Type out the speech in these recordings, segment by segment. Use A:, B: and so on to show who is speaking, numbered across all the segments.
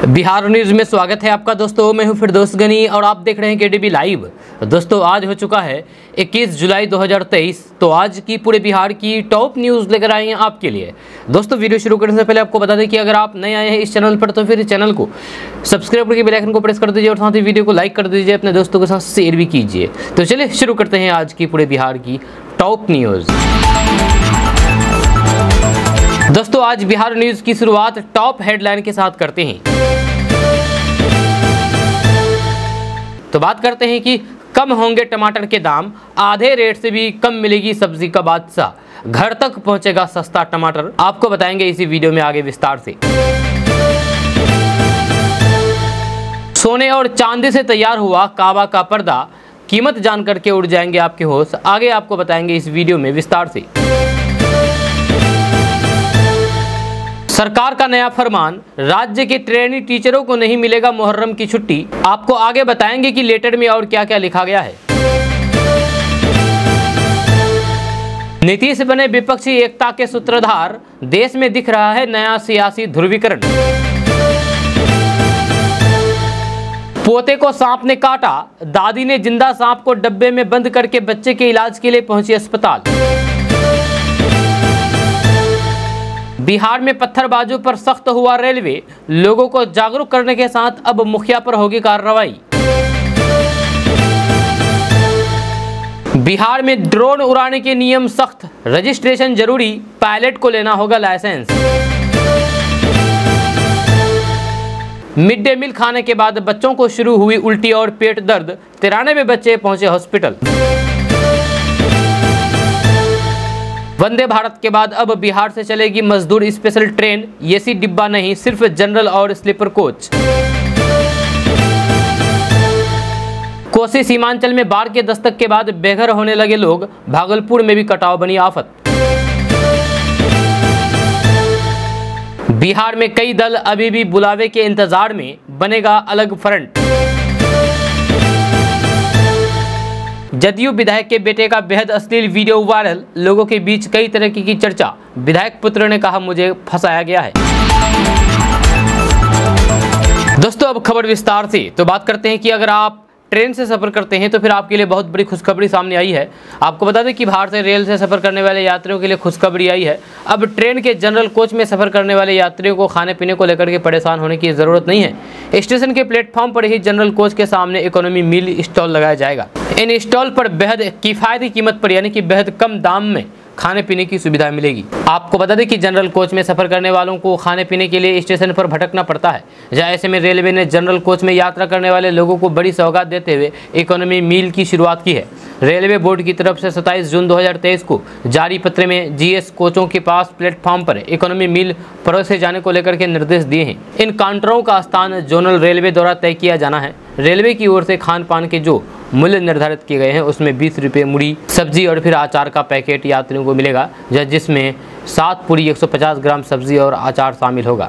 A: Bihar news में स्वागत है आपका दोस्तों। मैं हूं फिरदौस गनी और आप देख रहे हैं केडीबी लाइव। दोस्तों आज हो चुका है 21 जुलाई 2023। तो आज की पूरे बिहार की टॉप न्यूज लेकर आए हैं आपके लिए। दोस्तों वीडियो शुरू करने से पहले आपको बता दें कि अगर आप नए आए हैं इस चैनल पर तो फिर चैनल को सब्सक्राइब करके बेल आइकन को प्रेस कर दीजिए और साथ ही वीडियो को लाइक कर दीजिए, अपने दोस्तों के साथ शेयर भी कीजिए। तो चलिए शुरू करते हैं आज की पूरे बिहार की टॉप न्यूज। दोस्तों आज बिहार न्यूज की शुरुआत टॉप हेडलाइन के साथ करते हैं। तो बात करते हैं कि कम होंगे टमाटर के दाम, आधे रेट से भी कम मिलेगी सब्जी का बादशाह, घर तक पहुंचेगा सस्ता टमाटर। आपको बताएंगे इसी वीडियो में आगे विस्तार से। सोने और चांदी से तैयार हुआ काबा का पर्दा, कीमत जानकर के उड़ जाएंगे आपके होश। आगे आपको बताएंगे इस वीडियो में विस्तार से। सरकार का नया फरमान, राज्य के ट्रेनी टीचरों को नहीं मिलेगा मुहर्रम की छुट्टी। आपको आगे बताएंगे कि लेटर में और क्या क्या लिखा गया है। नीतीश बने विपक्षी एकता के सूत्रधार, देश में दिख रहा है नया सियासी ध्रुवीकरण। पोते को सांप ने काटा, दादी ने जिंदा सांप को डब्बे में बंद करके बच्चे के इलाज के लिए पहुंची अस्पताल। बिहार में पत्थरबाजों पर सख्त हुआ रेलवे, लोगों को जागरूक करने के साथ अब मुखिया पर होगी कार्रवाई। बिहार में ड्रोन उड़ाने के नियम सख्त, रजिस्ट्रेशन जरूरी, पायलट को लेना होगा लाइसेंस। मिड डे मील खाने के बाद बच्चों को शुरू हुई उल्टी और पेट दर्द, 93 बच्चे पहुंचे हॉस्पिटल। वंदे भारत के बाद अब बिहार से चलेगी मजदूर स्पेशल ट्रेन, एसी डिब्बा नहीं, सिर्फ जनरल और स्लीपर कोच। कोसी सीमांचल में बाढ़ के दस्तक के बाद बेघर होने लगे लोग, भागलपुर में भी कटाव बनी आफत। बिहार में कई दल अभी भी बुलावे के इंतजार में, बनेगा अलग फ्रंट। जदयू विधायक के बेटे का बेहद अश्लील वीडियो वायरल, लोगों के बीच कई तरह की चर्चा। विधायक पुत्र ने कहा मुझे फंसाया गया है। दोस्तों अब खबर विस्तार से। तो बात करते हैं कि अगर आप ट्रेन से सफर करते हैं तो फिर आपके लिए बहुत बड़ी खुशखबरी सामने आई है। आपको बता दें कि बाहर से रेल से सफर करने वाले यात्रियों के लिए खुशखबरी आई है। अब ट्रेन के जनरल कोच में सफर करने वाले यात्रियों को खाने पीने को लेकर के परेशान होने की जरूरत नहीं है। स्टेशन के प्लेटफॉर्म पर ही जनरल कोच के सामने इकोनॉमी मील स्टॉल लगाया जाएगा। इन स्टॉल पर बेहद किफायती कीमत पर यानी कि बेहद कम दाम में खाने पीने की सुविधा मिलेगी। आपको बता दें कि जनरल कोच में सफर करने वालों को खाने पीने के लिए स्टेशन पर भटकना पड़ता है। ऐसे में रेलवे ने जनरल कोच में यात्रा करने वाले लोगों को बड़ी सौगात देते हुए इकोनॉमी मील की शुरुआत की है। रेलवे बोर्ड की तरफ से 27 जून 2023 को जारी पत्र में जीएस कोचों के पास प्लेटफॉर्म पर इकोनॉमी मील परोसे जाने को लेकर के निर्देश दिए हैं। इन काउंटरों का स्थान जोनल रेलवे द्वारा तय किया जाना है। रेलवे की ओर से खान पान के जो मूल्य निर्धारित किए गए हैं उसमें 20 रुपये मुड़ी सब्जी और फिर अचार का पैकेट यात्रियों को मिलेगा, जिसमें 7 पूरी 150 ग्राम सब्जी और अचार शामिल होगा।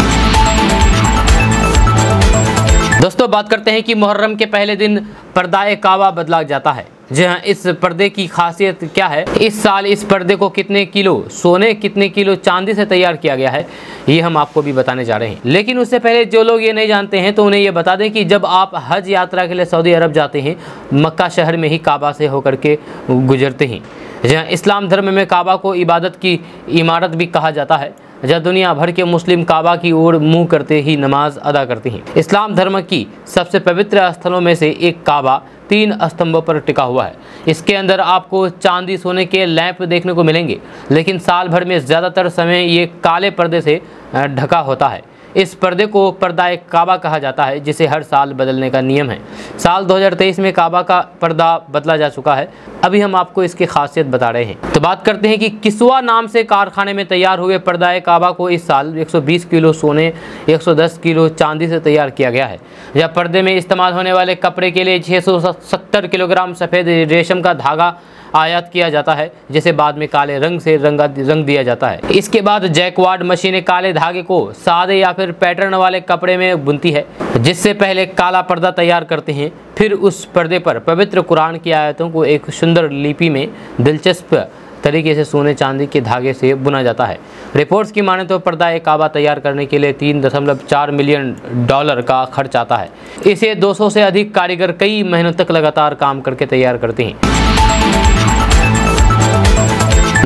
A: दोस्तों बात करते हैं कि मुहर्रम के पहले दिन पर्दाए काबा बदला जाता है। जी हाँ, इस पर्दे की खासियत क्या है, इस साल इस पर्दे को कितने किलो सोने कितने किलो चांदी से तैयार किया गया है, ये हम आपको भी बताने जा रहे हैं। लेकिन उससे पहले जो लोग ये नहीं जानते हैं तो उन्हें ये बता दें कि जब आप हज यात्रा के लिए सऊदी अरब जाते हैं, मक्का शहर में ही काबा से होकर के गुजरते हैं। जहाँ इस्लाम धर्म में काबा को इबादत की इमारत भी कहा जाता है, जहाँ दुनिया भर के मुस्लिम काबा की ओर मुंह करते ही नमाज अदा करते हैं। इस्लाम धर्म की सबसे पवित्र स्थलों में से एक काबा 3 स्तंभों पर टिका हुआ है। इसके अंदर आपको चांदी सोने के लैंप देखने को मिलेंगे, लेकिन साल भर में ज़्यादातर समय ये काले पर्दे से ढका होता है। इस पर्दे को पर्दाए काबा कहा जाता है, जिसे हर साल बदलने का नियम है। साल 2023 में काबा का पर्दा बदला जा चुका है। अभी हम आपको इसकी खासियत बता रहे हैं। तो बात करते हैं कि किस्वा नाम से कारखाने में तैयार हुए पर्दाए काबा को इस साल 120 किलो सोने 110 किलो चांदी से तैयार किया गया है। यह पर्दे में इस्तेमाल होने वाले कपड़े के लिए 670 किलोग्राम सफ़ेद रेशम का धागा आयात किया जाता है, जिसे बाद में काले रंग से रंग दिया जाता है। इसके बाद जैकवार्ड मशीनें काले धागे को सादे या फिर पैटर्न वाले कपड़े में बुनती है, जिससे पहले काला पर्दा तैयार करते हैं। फिर उस पर्दे पर पवित्र कुरान की आयतों को एक सुंदर लिपि में दिलचस्प तरीके से सोने चांदी के धागे से बुना जाता है। रिपोर्ट्स की माने तो पर्दा काबा तैयार करने के लिए $3.4 मिलियन का खर्च आता है। इसे 200 से अधिक कारीगर कई महीनों तक लगातार काम करके तैयार करते हैं।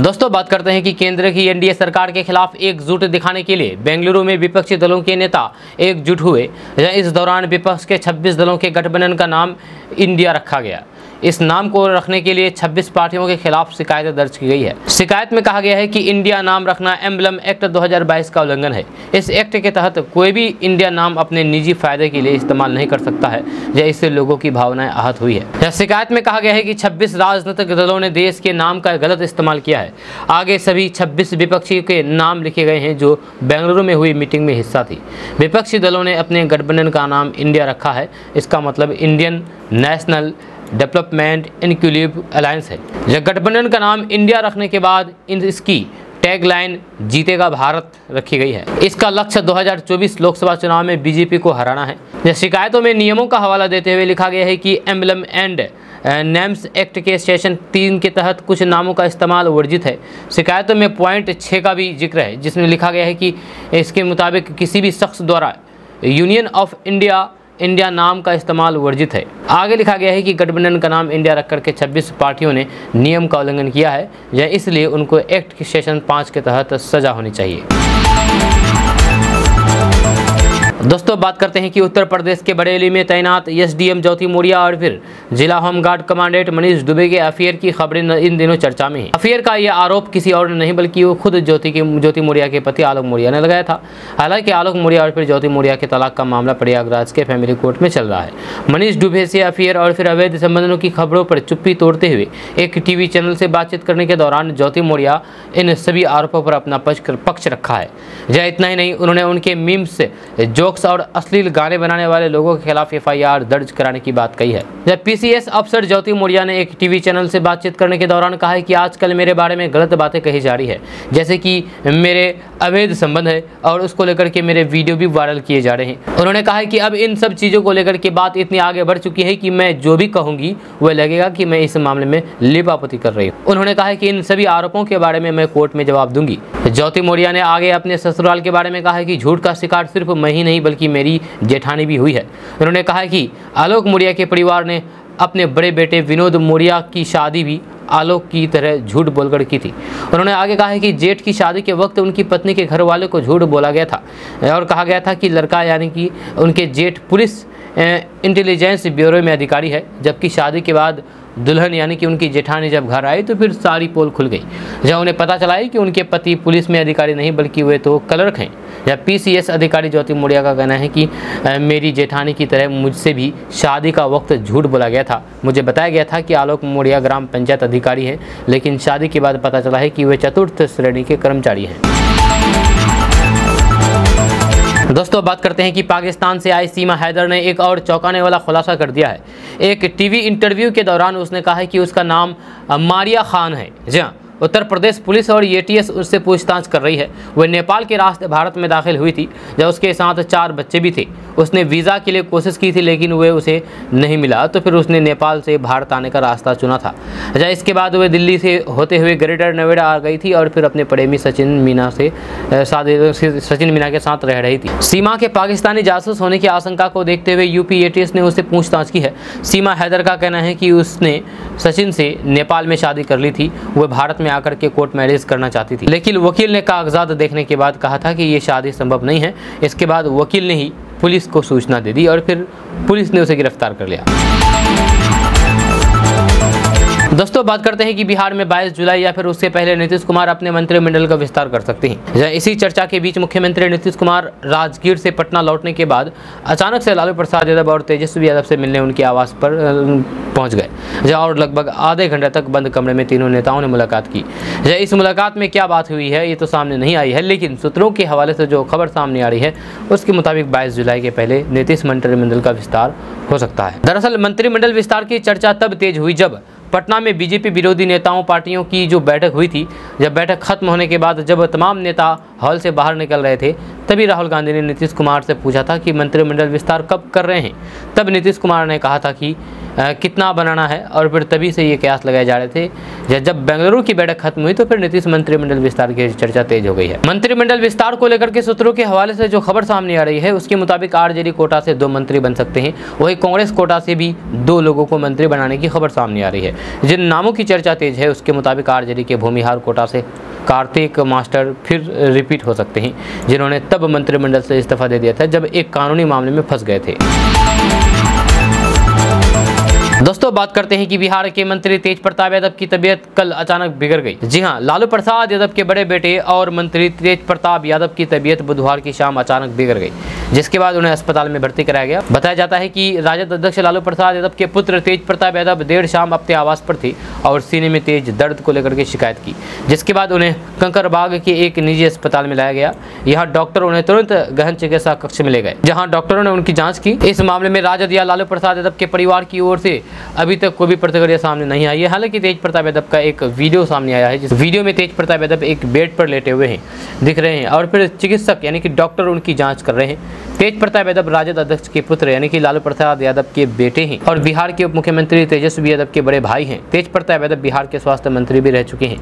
A: दोस्तों बात करते हैं कि केंद्र की एनडीए सरकार के खिलाफ एकजुट दिखाने के लिए बेंगलुरु में विपक्षी दलों के नेता एकजुट हुए। इस दौरान विपक्ष के 26 दलों के गठबंधन का नाम इंडिया रखा गया। इस नाम को रखने के लिए 26 पार्टियों के खिलाफ शिकायत दर्ज की गई है। शिकायत में कहा गया है कि इंडिया नाम रखना एम्बलम एक्ट 2022 का उल्लंघन है। इस एक्ट के तहत कोई भी इंडिया नाम अपने निजी फायदे के लिए इस्तेमाल नहीं कर सकता है या इससे लोगों की भावनाएं आहत हुई है। शिकायत में कहा गया है कि 26 राजनीतिक दलों ने देश के नाम का गलत इस्तेमाल किया है। आगे सभी 26 विपक्षी के नाम लिखे गए हैं जो बेंगलुरु में हुई मीटिंग में हिस्सा थी। विपक्षी दलों ने अपने गठबंधन का नाम इंडिया रखा है। इसका मतलब Indian national development inclusive alliance है। यह गठबंधन का नाम इंडिया रखने के बाद इसकी टैगलाइन जीतेगा भारत रखी गई है। इसका लक्ष्य 2024 लोकसभा चुनाव में बीजेपी को हराना है। यह शिकायतों में नियमों का हवाला देते हुए लिखा गया है कि एम्बलम एंड नेम्स एक्ट के सेक्शन 3 के तहत कुछ नामों का इस्तेमाल वर्जित है। शिकायतों में पॉइंट 6 का भी जिक्र है जिसमें लिखा गया है कि इसके मुताबिक किसी भी शख्स द्वारा यूनियन ऑफ इंडिया नाम का इस्तेमाल वर्जित है। आगे लिखा गया है कि गठबंधन का नाम इंडिया रखकर के 26 पार्टियों ने नियम का उल्लंघन किया है या इसलिए उनको एक्ट के सेक्शन 5 के तहत सजा होनी चाहिए। दोस्तों बात करते हैं कि उत्तर प्रदेश के बरेली में तैनात एसडीएम ज्योति मौर्य और फिर जिला होमगार्ड कमांडेंट मनीष दुबे के अफेयर की खबरें इन दिनों चर्चा में है। अफेयर का यह आरोप किसी और ने नहीं बल्कि वो खुद ज्योति मौर्य के पति आलोक मौर्य ने लगाया था। हालांकि आलोक मौर्य और फिर ज्योति मौर्य के तलाक का मामला प्रयागराज के फैमिली कोर्ट में चल रहा है। मनीष दुबे से अफेयर और फिर अवैध संबंधों की खबरों पर चुप्पी तोड़ते हुए एक टीवी चैनल से बातचीत करने के दौरान ज्योति मौर्य इन सभी आरोपों पर अपना पक्ष रखा है। यह इतना ही नहीं, उन्होंने उनके मीम्स जोक्स और अश्लील गाने बनाने वाले लोगों के खिलाफ एफआईआर दर्ज कराने की बात कही है। जब पीसीएस अफसर ज्योति मौर्य ने एक टीवी चैनल से बातचीत करने के दौरान कहा है कि आजकल मेरे बारे में गलत बातें कही जा रही है, जैसे कि मेरे अवैध संबंध है और उसको लेकर के मेरे वीडियो भी वायरल किए जा रहे हैं। उन्होंने कहा है कि अब इन सब चीज़ों को लेकर के बात इतनी आगे बढ़ चुकी है कि मैं जो भी कहूँगी वह लगेगा कि मैं इस मामले में लिपापोती कर रही हूँ। उन्होंने कहा है कि इन सभी आरोपों के बारे में मैं कोर्ट में जवाब दूंगी। ज्योति मौर्य ने आगे अपने ससुराल के बारे में कहा है कि झूठ का शिकार सिर्फ मैं ही नहीं बल्कि मेरी जेठानी भी हुई है। उन्होंने कहा है कि आलोक मौर्य के परिवार ने अपने बड़े बेटे विनोद मौर्य की शादी भी आलोक की तरह झूठ बोलकर की थी। उन्होंने आगे कहा है कि जेठ की शादी के वक्त उनकी पत्नी के घर वाले को झूठ बोला गया था और कहा गया था कि लड़का यानी कि उनके जेठ पुलिस इंटेलिजेंस ब्यूरो में अधिकारी है, जबकि शादी के बाद दुल्हन यानी कि उनकी जेठानी जब घर आई तो फिर सारी पोल खुल गई जब उन्हें पता चला कि उनके पति पुलिस में अधिकारी नहीं बल्कि वे तो क्लर्क हैं। जब पीसीएस अधिकारी ज्योति मौर्य का कहना है कि मेरी जेठानी की तरह मुझसे भी शादी का वक्त झूठ बोला गया था। मुझे बताया गया था कि आलोक मौर्य ग्राम पंचायत अधिकारी हैं, लेकिन शादी के बाद पता चला है कि वे चतुर्थ श्रेणी के कर्मचारी हैं। दोस्तों बात करते हैं कि पाकिस्तान से आई सीमा हैदर ने एक और चौंकाने वाला खुलासा कर दिया है। एक टीवी इंटरव्यू के दौरान उसने कहा है कि उसका नाम मारिया खान है। जी हाँ, उत्तर प्रदेश पुलिस और एटीएस उससे पूछताछ कर रही है। वह नेपाल के रास्ते भारत में दाखिल हुई थी जब उसके साथ 4 बच्चे भी थे। उसने वीज़ा के लिए कोशिश की थी लेकिन वह उसे नहीं मिला तो फिर उसने नेपाल से भारत आने का रास्ता चुना था। इसके बाद वह दिल्ली से होते हुए ग्रेटर नोएडा आ गई थी और फिर अपने प्रेमी सचिन मीना के साथ रह रही थी। सीमा के पाकिस्तानी जासूस होने की आशंका को देखते हुए यूपी एटीएस ने उससे पूछताछ की है। सीमा हैदर का कहना है कि उसने सचिन से नेपाल में शादी कर ली थी। वह भारत में आकर के कोर्ट मैरिज करना चाहती थी, लेकिन वकील ने कागजात देखने के बाद कहा था कि ये शादी संभव नहीं है। इसके बाद वकील ने ही पुलिस को सूचना दे दी और फिर पुलिस ने उसे गिरफ्तार कर लिया। दोस्तों बात करते हैं कि बिहार में 22 जुलाई या फिर उससे पहले नीतीश कुमार अपने मंत्रिमंडल का विस्तार कर सकते हैं। इसी चर्चा के बीच मुख्यमंत्री नीतीश कुमार राजगीर से पटना लौटने के बाद अचानक से लालू प्रसाद यादव और तेजस्वी यादव से मिलने उनके आवास पर पहुंच गए और लगभग आधे घंटे तक बंद कमरे में तीनों नेताओं ने मुलाकात की। इस मुलाकात में क्या बात हुई है ये तो सामने नहीं आई है, लेकिन सूत्रों के हवाले से जो खबर सामने आ रही है उसके मुताबिक 22 जुलाई के पहले नीतीश मंत्रिमंडल का विस्तार हो सकता है। दरअसल मंत्रिमंडल विस्तार की चर्चा तब तेज हुई जब पटना में बीजेपी विरोधी नेताओं पार्टियों की जो बैठक हुई थी। जब बैठक खत्म होने के बाद जब तमाम नेता हॉल से बाहर निकल रहे थे तभी राहुल गांधी ने नीतीश कुमार से पूछा था कि मंत्रिमंडल विस्तार कब कर रहे हैं। तब नीतीश कुमार ने कहा था कि कितना बनाना है, और फिर तभी से ये कयास लगाए जा रहे थे। जब बेंगलुरु की बैठक खत्म हुई तो फिर नीतीश मंत्रिमंडल विस्तार की चर्चा तेज हो गई है। मंत्रिमंडल विस्तार को लेकर के सूत्रों के हवाले से जो खबर सामने आ रही है उसके मुताबिक आरजेडी कोटा से 2 मंत्री बन सकते हैं, वही कांग्रेस कोटा से भी 2 लोगों को मंत्री बनाने की खबर सामने आ रही है। जिन नामों की चर्चा तेज है उसके मुताबिक आरजेडी के भूमिहार कोटा से कार्तिक मास्टर फिर रिपीट हो सकते हैं, जिन्होंने तब मंत्रिमंडल से इस्तीफा दे दिया था जब एक कानूनी मामले में फंस गए थे। दोस्तों बात करते हैं कि बिहार के मंत्री तेज प्रताप यादव की तबीयत कल अचानक बिगड़ गई। जी हां, लालू प्रसाद यादव के बड़े बेटे और मंत्री तेज प्रताप यादव की तबीयत बुधवार की शाम अचानक बिगड़ गई, जिसके बाद उन्हें अस्पताल में भर्ती कराया गया। बताया जाता है कि राजद अध्यक्ष लालू प्रसाद यादव के पुत्र तेज प्रताप यादव देर शाम अपने आवास पर थे और सीने में तेज दर्द को लेकर के शिकायत की, जिसके बाद उन्हें कंकरबाग के एक निजी अस्पताल में लाया गया। यहाँ डॉक्टर उन्हें तुरंत गहन चिकित्सा कक्ष में ले गए, जहाँ डॉक्टरों ने उनकी जाँच की। इस मामले में राजद या लालू प्रसाद यादव के परिवार की ओर से अभी तक कोई भी प्रतिक्रिया सामने नहीं आई है। हालांकि तेज प्रताप यादव का एक वीडियो सामने आया है, जिस वीडियो में तेज प्रताप यादव एक बेड पर लेटे हुए हैं दिख रहे हैं और फिर चिकित्सक यानी कि डॉक्टर उनकी जांच कर रहे हैं। तेज प्रताप यादव राजद अध्यक्ष के पुत्र यानी कि लालू प्रसाद यादव के बेटे हैं और बिहार के उप मुख्यमंत्री तेजस्वी यादव के बड़े भाई हैं। तेज प्रताप यादव बिहार के स्वास्थ्य मंत्री भी रह चुके हैं।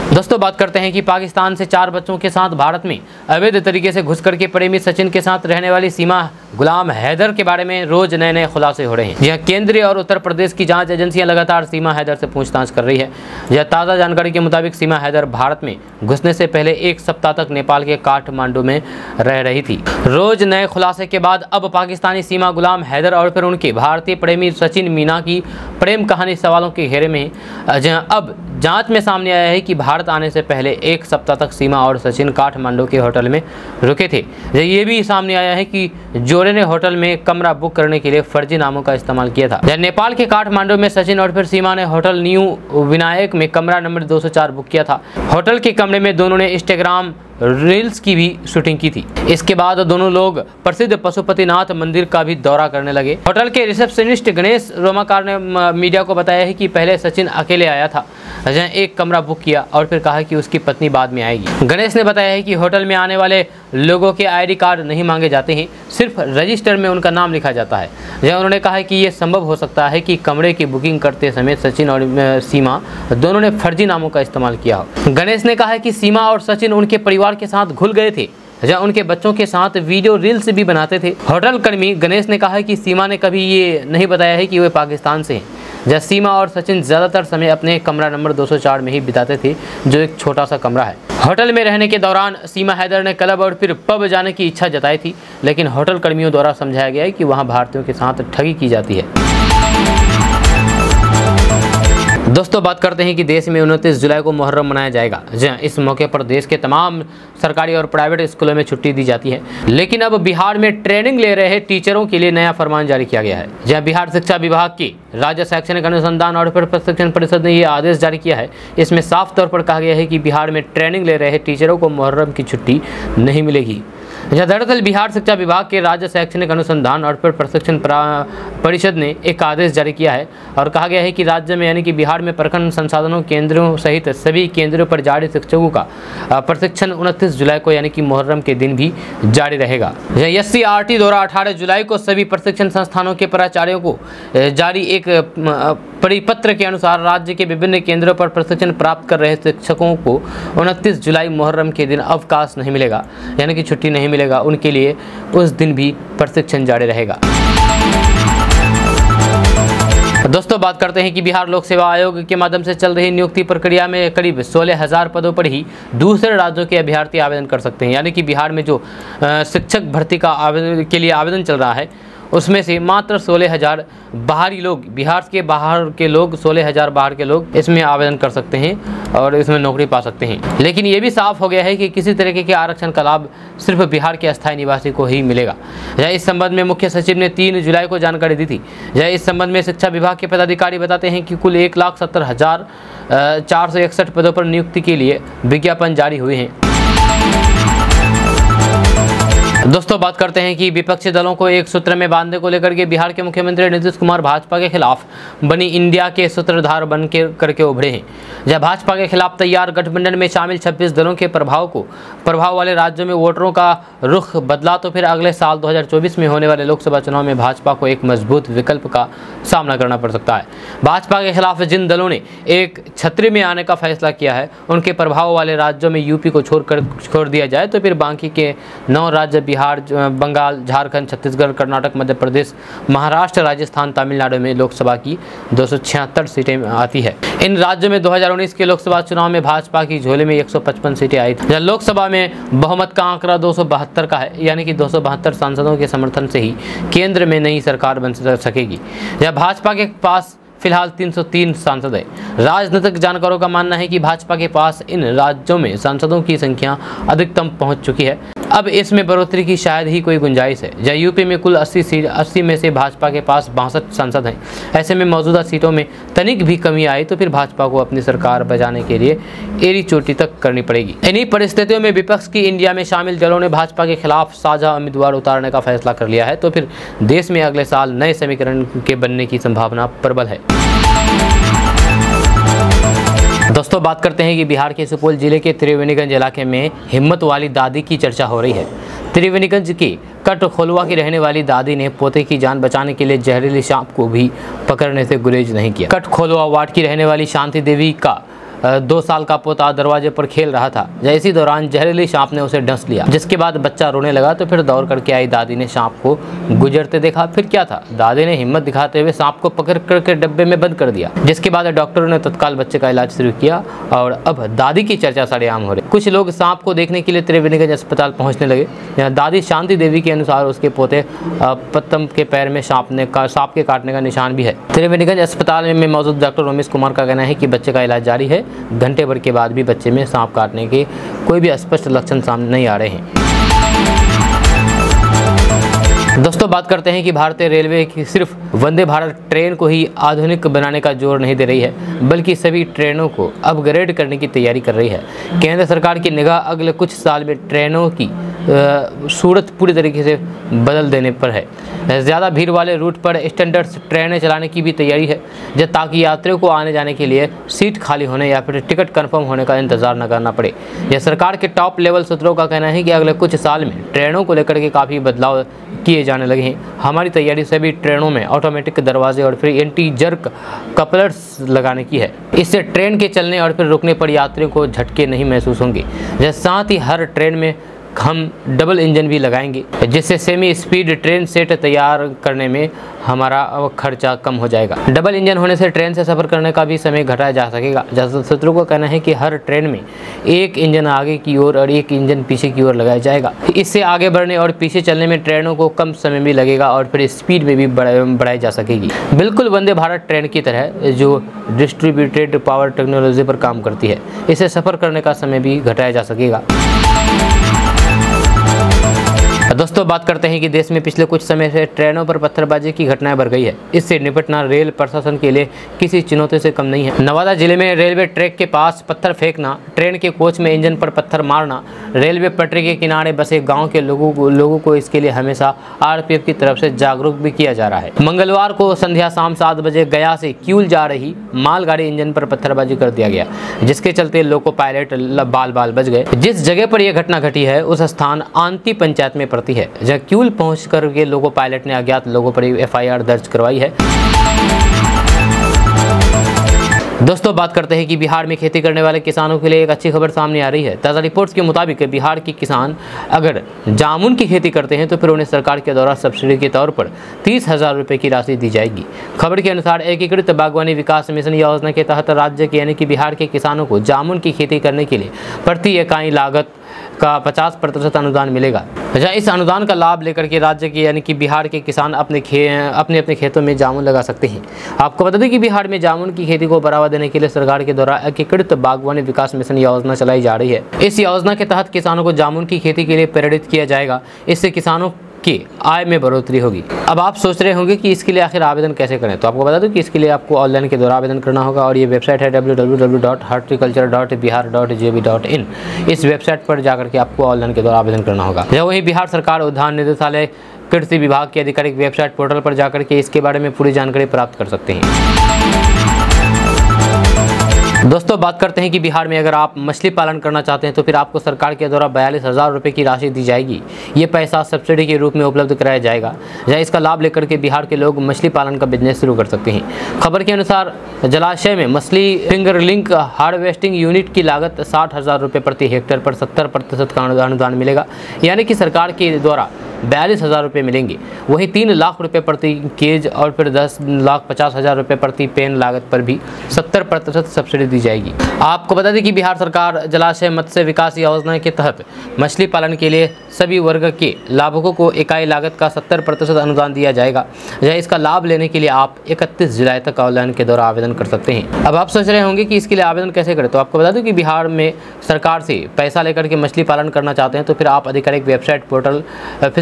A: दोस्तों बात करते हैं कि पाकिस्तान से 4 बच्चों के साथ भारत में अवैध तरीके से घुस करके प्रेमी सचिन के साथ रहने वाली सीमा गुलाम हैदर के बारे में रोज नए नए खुलासे हो रहे हैं। यह केंद्रीय और उत्तर प्रदेश की जांच एजेंसियां लगातार सीमा हैदर से पूछताछ कर रही है। यह ताज़ा जानकारी के मुताबिक सीमा हैदर भारत में घुसने से पहले 1 सप्ताह तक नेपाल के काठमांडू में रह रही थी। रोज नए खुलासे के बाद अब पाकिस्तानी सीमा गुलाम हैदर और फिर उनके भारतीय प्रेमी सचिन मीना की प्रेम कहानी सवालों के घेरे में है, जहाँ अब जांच में सामने आया है कि भारत आने से पहले 1 सप्ताह तक सीमा और सचिन काठमांडू के होटल में रुके थे। ये भी सामने आया है कि जोड़े ने होटल में कमरा बुक करने के लिए फर्जी नामों का इस्तेमाल किया था। नेपाल के काठमांडू में सचिन और फिर सीमा ने होटल न्यू विनायक में कमरा नंबर 204 बुक किया था। होटल के कमरे में दोनों ने इंस्टाग्राम रील्स की भी शूटिंग की थी। इसके बाद दोनों लोग प्रसिद्ध पशुपतिनाथ मंदिर का भी दौरा करने लगे। होटल के रिसेप्शनिस्ट गणेश रोमाकार ने मीडिया को बताया है कि पहले सचिन अकेले आया था, जहां एक कमरा बुक किया और फिर कहा कि उसकी पत्नी बाद में आएगी। गणेश ने बताया है कि होटल में आने वाले लोगों के आईडी कार्ड नहीं मांगे जाते हैं, सिर्फ रजिस्टर में उनका नाम लिखा जाता है। जहां उन्होंने कहा है कि ये संभव हो सकता है कि कमरे की बुकिंग करते समय सचिन और सीमा दोनों ने फर्जी नामों का इस्तेमाल किया हो। गणेश ने कहा है कि सीमा और सचिन उनके परिवार के साथ घुल गए थे, जहां उनके बच्चों के साथ वीडियो रील्स भी बनाते थे। होटल कर्मी गणेश ने कहा है कि सीमा ने कभी ये नहीं बताया है कि वे पाकिस्तान से हैं। जहाँ सीमा और सचिन ज़्यादातर समय अपने कमरा नंबर 204 में ही बिताते थे, जो एक छोटा सा कमरा है। होटल में रहने के दौरान सीमा हैदर ने क्लब और फिर पब जाने की इच्छा जताई थी, लेकिन होटल कर्मियों द्वारा समझाया गया है कि वहाँ भारतीयों के साथ ठगी की जाती है। दोस्तों बात करते हैं कि देश में 29 जुलाई को मुहर्रम मनाया जाएगा। जहाँ इस मौके पर देश के तमाम सरकारी और प्राइवेट स्कूलों में छुट्टी दी जाती है, लेकिन अब बिहार में ट्रेनिंग ले रहे टीचरों के लिए नया फरमान जारी किया गया है। जहाँ बिहार शिक्षा विभाग की राज्य शैक्षणिक अनुसंधान और फिर प्रशिक्षण परिषद ने यह आदेश जारी किया है। इसमें साफ तौर पर कहा गया है कि बिहार में ट्रेनिंग ले रहे टीचरों को मुहर्रम की छुट्टी नहीं मिलेगी। दरअसल बिहार शिक्षा विभाग के राज्य शैक्षणिक अनुसंधान और फिर प्रशिक्षण परिषद ने एक आदेश जारी किया है और कहा गया है कि राज्य में यानी कि बिहार में प्रखंड संसाधनों केंद्रों सहित सभी केंद्रों पर जारी शिक्षकों का प्रशिक्षण 29 जुलाई को यानी कि मुहर्रम के दिन भी जारी रहेगा। SCRT द्वारा 18 जुलाई को सभी प्रशिक्षण संस्थानों के प्राचार्यों को जारी एक परिपत्र के अनुसार राज्य के विभिन्न केंद्रों पर प्रशिक्षण प्राप्त कर रहे शिक्षकों को 29 जुलाई मुहर्रम के दिन अवकाश नहीं मिलेगा, यानी कि छुट्टी नहीं मिलेगा। उनके लिए उस दिन भी प्रशिक्षण जारी रहेगा। दोस्तों बात करते हैं कि बिहार लोक सेवा आयोग के माध्यम से चल रही नियुक्ति प्रक्रिया में करीब 16,000 पदों पर ही दूसरे राज्यों के अभ्यर्थी आवेदन कर सकते हैं। यानी कि बिहार में जो शिक्षक भर्ती का आवेदन के लिए आवेदन चल रहा है उसमें से मात्र 16,000 बाहरी लोग, बिहार के बाहर के लोग 16,000 बाहर के लोग इसमें आवेदन कर सकते हैं और इसमें नौकरी पा सकते हैं। लेकिन ये भी साफ हो गया है कि किसी तरीके के आरक्षण का लाभ सिर्फ बिहार के अस्थायी निवासी को ही मिलेगा। इस संबंध में मुख्य सचिव ने 3 जुलाई को जानकारी दी थी। इस संबंध में शिक्षा विभाग के पदाधिकारी बताते हैं कि कुल 1,70,461 पदों पर नियुक्ति के लिए विज्ञापन जारी हुए हैं। दोस्तों बात करते हैं कि विपक्षी दलों को एक सूत्र में बांधने को लेकर के बिहार के मुख्यमंत्री नीतीश कुमार भाजपा के खिलाफ बनी इंडिया के सूत्रधार बन के करके उभरे हैं। जब भाजपा के खिलाफ तैयार गठबंधन में शामिल 26 दलों के प्रभाव वाले राज्यों में वोटरों का रुख बदला, तो फिर अगले साल 2024 में होने वाले लोकसभा चुनाव में भाजपा को एक मजबूत विकल्प का सामना करना पड़ सकता है। भाजपा के खिलाफ जिन दलों ने एक छतरी में आने का फैसला किया है, उनके प्रभाव वाले राज्यों में यूपी को छोड़ दिया जाए तो फिर बाकी के 9 राज्य बिहार, बंगाल, झारखंड, छत्तीसगढ़, कर्नाटक, मध्य प्रदेश, महाराष्ट्र, राजस्थान, तमिलनाडु में लोकसभा की 276 सीटें आती है। इन राज्यों में 2019 के लोकसभा चुनाव में भाजपा की झोले में 155 सीटें आई थी। लोकसभा में बहुमत का आंकड़ा 272 का है, यानी कि 272 सांसदों के समर्थन से ही केंद्र में नई सरकार बन सकेगी। जब भाजपा के पास फिलहाल 303 सांसद है। राजनीतिक जानकारों का मानना है कि भाजपा के पास इन राज्यों में सांसदों की संख्या अधिकतम पहुंच चुकी है। अब इसमें बढ़ोतरी की शायद ही कोई गुंजाइश है। जहाँ यूपी में कुल 80 में से भाजपा के पास 62 सांसद हैं। ऐसे में मौजूदा सीटों में तनिक भी कमी आई तो फिर भाजपा को अपनी सरकार बचाने के लिए एड़ी चोटी तक करनी पड़ेगी। इन्हीं परिस्थितियों में विपक्ष की इंडिया में शामिल दलों ने भाजपा के खिलाफ साझा उम्मीदवार उतारने का फैसला कर लिया है, तो फिर देश में अगले साल नए समीकरण के बनने की संभावना प्रबल है। दोस्तों बात करते हैं कि बिहार के सुपौल जिले के त्रिवेणीगंज इलाके में हिम्मत वाली दादी की चर्चा हो रही है। त्रिवेणीगंज की कटखोलवा की रहने वाली दादी ने पोते की जान बचाने के लिए जहरीली सांप को भी पकड़ने से गुरेज नहीं किया। कटखोलवा वार्ड की रहने वाली शांति देवी का 2 साल का पोता दरवाजे पर खेल रहा था। इसी दौरान जहरीली सांप ने उसे डस लिया, जिसके बाद बच्चा रोने लगा तो फिर दौड़ करके आई दादी ने सांप को गुजरते देखा। फिर क्या था, दादी ने हिम्मत दिखाते हुए सांप को पकड़ करके डब्बे में बंद कर दिया, जिसके बाद डॉक्टरों ने तत्काल बच्चे का इलाज शुरू किया और अब दादी की चर्चा सरेआम हो रही। कुछ लोग सांप को देखने के लिए त्रिवेणीगंज अस्पताल पहुंचने लगे। यहाँ दादी शांति देवी के अनुसार उसके पोते पत्तम के पैर में सांप के काटने का निशान भी है। त्रिवेणीगंज अस्पताल में मौजूद डॉक्टर रमेश कुमार का कहना है कि बच्चे का इलाज जारी है। घंटे भर के बाद भी बच्चे में सांप काटने के कोई भी स्पष्ट लक्षण सामने नहीं आ रहे हैं। दोस्तों बात करते हैं कि भारतीय रेलवे की सिर्फ वंदे भारत ट्रेन को ही आधुनिक बनाने का जोर नहीं दे रही है, बल्कि सभी ट्रेनों को अपग्रेड करने की तैयारी कर रही है। केंद्र सरकार की निगाह अगले कुछ साल में ट्रेनों की सूरत पूरी तरीके से बदल देने पर है। ज़्यादा भीड़ वाले रूट पर स्टैंडर्ड ट्रेनें चलाने की भी तैयारी है, ताकि यात्रियों को आने जाने के लिए सीट खाली होने या फिर टिकट कंफर्म होने का इंतजार न करना पड़े। यह सरकार के टॉप लेवल सूत्रों का कहना है कि अगले कुछ साल में ट्रेनों को लेकर के काफ़ी बदलाव किए जाने लगे हैं। हमारी तैयारी सभी ट्रेनों में ऑटोमेटिक दरवाजे और फिर एंटी जर्क कपलर्स लगाने की है। इससे ट्रेन के चलने और फिर रुकने पर यात्रियों को झटके नहीं महसूस होंगे। साथ ही हर ट्रेन में हम डबल इंजन भी लगाएंगे, जिससे सेमी स्पीड ट्रेन सेट तैयार करने में हमारा खर्चा कम हो जाएगा। डबल इंजन होने से ट्रेन से सफ़र करने का भी समय घटाया जा सकेगा। सूत्रों का कहना है कि हर ट्रेन में एक इंजन आगे की ओर और एक इंजन पीछे की ओर लगाया जाएगा। इससे आगे बढ़ने और पीछे चलने में ट्रेनों को कम समय भी लगेगा और फिर स्पीड में भी बढ़ाई जा सकेगी। बिल्कुल वंदे भारत ट्रेन की तरह जो डिस्ट्रीब्यूटेड पावर टेक्नोलॉजी पर काम करती है। इससे सफ़र करने का समय भी घटाया जा सकेगा। दोस्तों बात करते हैं कि देश में पिछले कुछ समय से ट्रेनों पर पत्थरबाजी की घटनाएं बढ़ गई है। इससे निपटना रेल प्रशासन के लिए किसी चुनौती से कम नहीं है। नवादा जिले में रेलवे ट्रैक के पास पत्थर फेंकना, ट्रेन के कोच में इंजन पर पत्थर मारना, रेलवे पटरी के किनारे बसे गांव के लोगों को इसके लिए हमेशा आरपीएफ की तरफ से जागरूक भी किया जा रहा है। मंगलवार को संध्या शाम 7 बजे गया से किऊल जा रही मालगाड़ी इंजन पर पत्थरबाजी कर दिया गया, जिसके चलते लोको पायलट बाल बच गए। जिस जगह पर यह घटना घटी है उस स्थान आंती पंचायत में पड़ती है। जब किऊल पहुंच करके लोको पायलट ने अज्ञात लोगों पर एफआईआर दर्ज करवाई है। दोस्तों बात करते हैं कि बिहार में खेती करने वाले किसानों के लिए एक अच्छी खबर सामने आ रही है। ताज़ा रिपोर्ट्स के मुताबिक बिहार के किसान अगर जामुन की खेती करते हैं तो फिर उन्हें सरकार के द्वारा सब्सिडी के तौर पर 30,000 रुपये की राशि दी जाएगी। खबर के अनुसार एकीकृत बागवानी विकास मिशन योजना के तहत राज्य के यानी कि बिहार के किसानों को जामुन की खेती करने के लिए प्रति इकाई लागत का 50% अनुदान मिलेगा। इस अनुदान का लाभ लेकर के राज्य के यानी कि बिहार के किसान अपने खेतों में जामुन लगा सकते हैं। आपको बता दें कि बिहार में जामुन की खेती को बढ़ावा देने के लिए सरकार के द्वारा एकीकृत बागवानी विकास मिशन योजना चलाई जा रही है। इस योजना के तहत किसानों को जामुन की खेती के लिए प्रेरित किया जाएगा। इससे किसानों के आय में बढ़ोतरी होगी। अब आप सोच रहे होंगे कि इसके लिए आखिर आवेदन कैसे करें, तो आपको बता दूं कि इसके लिए आपको ऑनलाइन के द्वारा आवेदन करना होगा और ये वेबसाइट है www.horticulture.bihar.gov.in। इस वेबसाइट पर जाकर के आपको ऑनलाइन के द्वारा आवेदन करना होगा। या वहीं बिहार सरकार उद्यान निदेशालय कृषि विभाग की आधिकारिक वेबसाइट पोर्टल पर जाकर के इसके बारे में पूरी जानकारी प्राप्त कर सकते हैं। दोस्तों बात करते हैं कि बिहार में अगर आप मछली पालन करना चाहते हैं तो फिर आपको सरकार के द्वारा 42,000 रुपये की राशि दी जाएगी। ये पैसा सब्सिडी के रूप में उपलब्ध कराया जाएगा, जहाँ इसका लाभ लेकर के बिहार के लोग मछली पालन का बिजनेस शुरू कर सकते हैं। खबर के अनुसार जलाशय में मछली फिंगरलिंग हार्वेस्टिंग यूनिट की लागत 60,000 रुपये प्रति हेक्टेयर पर 70% का अनुदान मिलेगा, यानी कि सरकार के द्वारा 42,000 रुपये मिलेंगे। वहीं 3 लाख रुपये प्रति केज और फिर 10,50,000 रुपये प्रति पेन लागत पर भी 70% सब्सिडी दी जाएगी। आपको बता दें कि बिहार सरकार जलाशय मत्स्य विकास योजना के तहत मछली पालन के लिए सभी वर्ग के लाभुकों को इकाई लागत का 70% अनुदान दिया जाएगा। इसका लाभ लेने के लिए आप 31 जुलाई तक ऑनलाइन के द्वारा आवेदन कर सकते हैं। अब आप सोच रहे होंगे कि इसके लिए आवेदन कैसे करें, तो आपको बता दूं कि बिहार में सरकार से पैसा लेकर के मछली पालन करना चाहते हैं तो फिर आप आधिकारिक वेबसाइट पोर्टल